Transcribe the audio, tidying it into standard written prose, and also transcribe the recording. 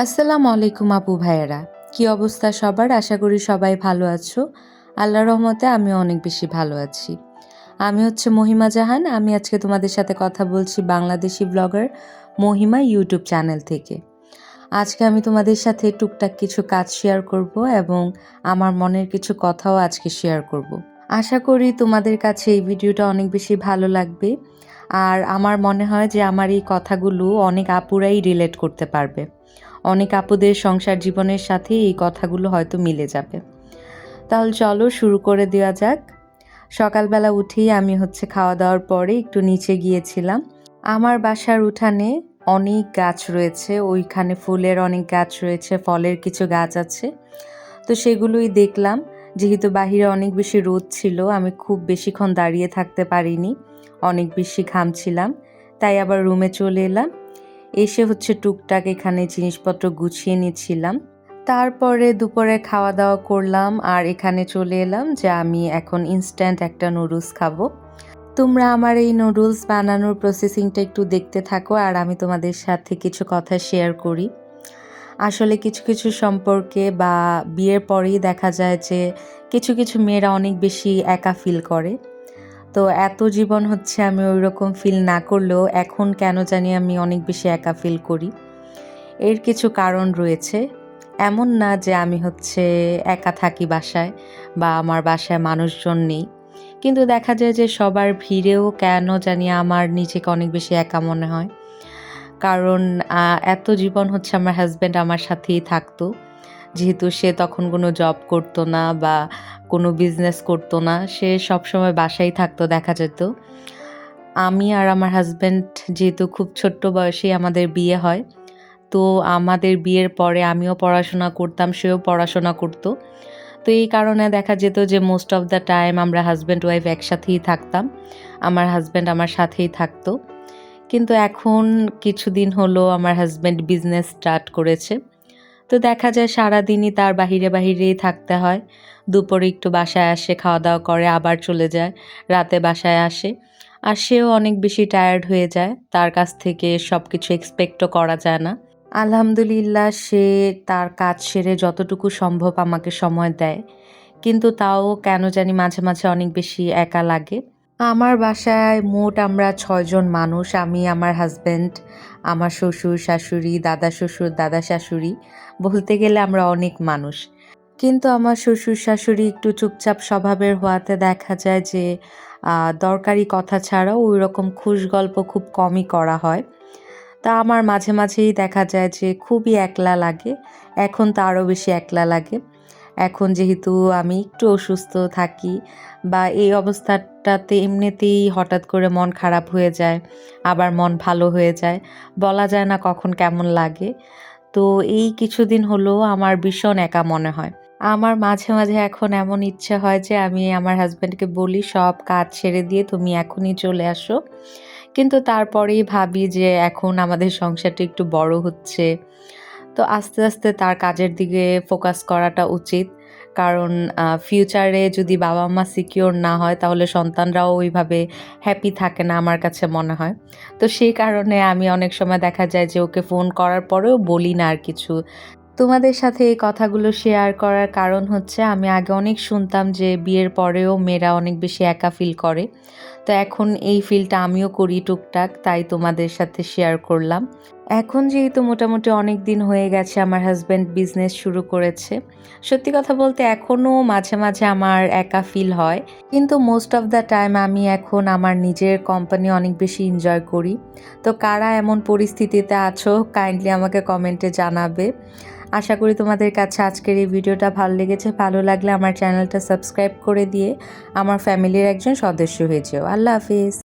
আসসালামু আলাইকুম আপু ভাইয়েরা, কি অবস্থা সবার? আশা করি সবাই ভালো আছো। আল্লাহর রহমতে আমিও অনেক বেশি ভালো আছি। আমি হচ্ছে মহিমা জাহান। আমি আজকে তোমাদের সাথে কথা বলছি বাংলাদেশি ব্লগার মহিমা ইউটিউব চ্যানেল থেকে। আজকে আমি তোমাদের সাথে টুকটাক কিছু কাজ শেয়ার করব এবং আমার মনের কিছু কথাও আজকে শেয়ার করব। আশা করি তোমাদের কাছে এই ভিডিওটা অনেক বেশি ভালো লাগবে। আর আমার মনে হয় যে আমার এই কথাগুলো অনেক আপুরাই রিলেট করতে পারবে। অনেক আপুদের সংসার জীবনের সাথে এই কথাগুলো হয়তো মিলে যাবে। তাহলে চলো শুরু করে দেওয়া যাক। সকালবেলা উঠেই আমি হচ্ছে খাওয়া দাওয়ার পরে একটু নিচে গিয়েছিলাম। আমার বাসার উঠানে অনেক গাছ রয়েছে, ওইখানে ফুলের অনেক গাছ রয়েছে, ফলের কিছু গাছ আছে। তো সেগুলোই দেখলাম। যেহেতু বাহিরে অনেক বেশি রোদ ছিল, আমি খুব বেশিক্ষণ দাঁড়িয়ে থাকতে পারিনি, অনেক বেশি ঘামছিলাম। তাই আবার রুমে চলে এলাম। এসে হচ্ছে টুকটাক এখানে জিনিসপত্র গুছিয়ে নিচ্ছিলাম। তারপরে দুপুরে খাওয়া দাওয়া করলাম আর এখানে চলে এলাম যে আমি এখন ইনস্ট্যান্ট একটা নুডলস খাবো। তোমরা আমার এই নুডলস বানানোর প্রসেসিংটা একটু দেখতে থাকো আর আমি তোমাদের সাথে কিছু কথা শেয়ার করি। আসলে কিছু কিছু সম্পর্কে বা বিয়ের পরেই দেখা যায় যে কিছু কিছু মেয়েরা অনেক বেশি একা ফিল করে। তো এত জীবন হচ্ছে আমি ওই রকম ফিল না করলেও এখন কেন জানি আমি অনেক বেশি একা ফিল করি। এর কিছু কারণ রয়েছে। এমন না যে আমি হচ্ছে একা থাকি বাসায় বা আমার বাসায় মানুষজন নেই, কিন্তু দেখা যায় যে সবার ভিড়েও কেন জানি আমার নিজেকে অনেক বেশি একা মনে হয়। কারণ এত জীবন হচ্ছে আমার হাজব্যান্ড আমার সাথেই থাকতো। যেহেতু সে তখন কোনো জব করতো না বা কোনো বিজনেস করতো না, সে সবসময় বাসায় থাকতো দেখা যেত। আমি আর আমার হাজব্যান্ড যেহেতু খুব ছোট্ট বয়সেই আমাদের বিয়ে হয়, তো আমাদের বিয়ের পরে আমিও পড়াশোনা করতাম, সেও পড়াশোনা করতো। তো এই কারণে দেখা যেত যে মোস্ট অফ দ্য টাইম আমরা হাজব্যান্ড ওয়াইফ একসাথেই থাকতাম। আমার হাজব্যান্ড আমার সাথেই থাকতো। কিন্তু এখন কিছুদিন হলো আমার হাজব্যান্ড বিজনেস স্টার্ট করেছে। তো দেখা যায় সারাদিনই তার বাহিরে বাহিরেই থাকতে হয়। দুপুরে একটু বাসায় আসে, খাওয়া দাওয়া করে আবার চলে যায়, রাতে বাসায় আসে। আর সেও অনেক বেশি টায়ার্ড হয়ে যায়, তার কাছ থেকে সব কিছু এক্সপেক্টও করা যায় না। আলহামদুলিল্লাহ সে তার কাজ সেরে যতটুকু সম্ভব আমাকে সময় দেয়, কিন্তু তাও কেন জানি মাঝে মাঝে অনেক বেশি একা লাগে। আমার বাসায় মোট আমরা ৬ জন মানুষ। আমি, আমার হাজব্যান্ড, আমার শ্বশুর শাশুড়ি, দাদা শ্বশুর, দাদা শাশুড়ি। বলতে গেলে আমরা অনেক মানুষ। কিন্তু আমার শ্বশুর শাশুড়ি একটু চুপচাপ স্বভাবের হওয়াতে দেখা যায় যে দরকারি কথা ছাড়াও ওইরকম খুশ গল্প খুব কমই করা হয়। তা আমার মাঝে মাঝেই দেখা যায় যে খুবই একলা লাগে। এখন তো আরও বেশি একলা লাগে। এখন যেহেতু আমি একটু অসুস্থ থাকি বা এই অবস্থাটাতে এমনিতেই হঠাৎ করে মন খারাপ হয়ে যায়, আবার মন ভালো হয়ে যায়। বলা যায় না কখন কেমন লাগে। তো এই কিছুদিন হলো আমার ভীষণ একা মনে হয়। আমার মাঝে মাঝে এখন এমন ইচ্ছে হয় যে আমি আমার হাজব্যান্ডকে বলি সব কাজ ছেড়ে দিয়ে তুমি এখনই চলে আসো। কিন্তু তারপরেই ভাবি যে এখন আমাদের সংসারটা একটু বড় হচ্ছে। তো আস্তে আস্তে তার কাজের দিকে ফোকাস করাটা উচিত। কারণ ফিউচারে যদি বাবা-মা সিকিউর না হয় তাহলে সন্তানরাও ওইভাবে হ্যাপি থাকে না আমার কাছে মনে হয়। তো সেই কারণে আমি অনেক সময় দেখা যায় যে ওকে ফোন করার পরেও বলি না আর কিছু। তোমাদের সাথে এই কথাগুলো শেয়ার করার কারণ হচ্ছে আমি আগে অনেক শুনতাম যে বিয়ের পরেও মেয়েরা অনেক বেশি একা ফিল করে। তো এখন এই ফিলটা আমিও করি টুকটাক, তাই তোমাদের সাথে শেয়ার করলাম। এখন যেহেতু মোটামুটি অনেক দিন হয়ে গেছে আমার হাজব্যান্ড বিজনেস শুরু করেছে, সত্যি কথা বলতে এখনও মাঝে মাঝে আমার একা ফিল হয়। কিন্তু মোস্ট অফ দ্য টাইম আমি এখন আমার নিজের কোম্পানি অনেক বেশি এনজয় করি। তো কারা এমন পরিস্থিতিতে আছো কাইন্ডলি আমাকে কমেন্টে জানাবে। আশা করি তোমাদের কাছে আজকের এই ভিডিওটা ভালো লেগেছে। ভালো লাগলে আমার চ্যানেলটা সাবস্ক্রাইব করে দিয়ে আমার ফ্যামিলির একজন সদস্য হয়ে যেও। আল্লাহ হাফিজ।